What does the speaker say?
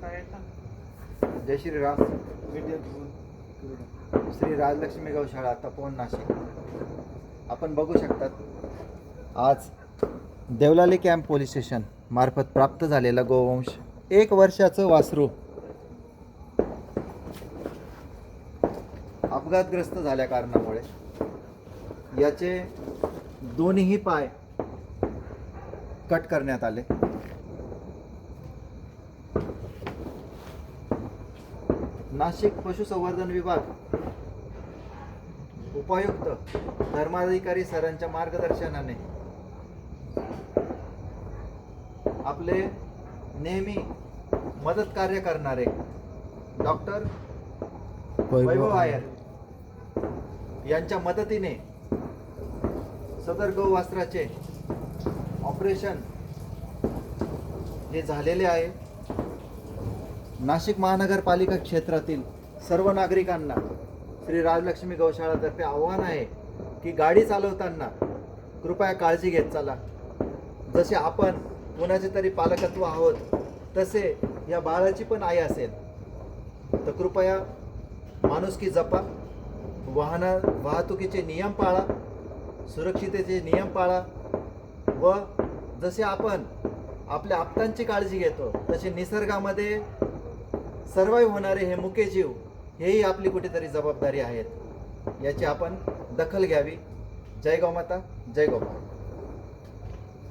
जय श्रीराम. श्री राजलक्ष्मी गौशाळा तपोवन नाशिक. आपण बघू शकतात आज देवलाली कॅम्प पोलीस स्टेशन मार्फत प्राप्त झालेला गोवंश 1 वर्षाचं वासरू अपघातग्रस्त झाल्या कारणामुळे याचे दोन्हीही पाय कट करण्यात आले. नाशिक पशुसंवर्धन विभाग उपायुक्त धर्माधिकारी सरांच्या मार्गदर्शनाने आपले नेहमी मदत कार्य करणारे डॉक्टर वैभव आयर यांच्या मदतीने सदर गौवासराचे ऑपरेशन हे झालेले आहे. नाशिक महानगरपालिका क्षेत्रातील सर्व नागरिकांना श्री राजलक्ष्मी गौशाळातर्फे आव्हान आहे की गाडी चालवताना कृपया काळजी घेत चला. जसे आपण कोणाचे तरी पालकत्व आहोत तसे या बाळाची पण आई असेल तर कृपया माणुसकी जपा, वाहतुकीचे नियम पाळा, सुरक्षिततेचे नियम पाळा व जसे आपण आपल्या आप्तांची काळजी घेतो तसे निसर्गामध्ये सर्वाइव्ह होणारे हे मुके जीव हेही आपली कुठेतरी जबाबदारी आहेत. याची आपण दखल घ्यावी. जय गौमाता, जय गोपाळ.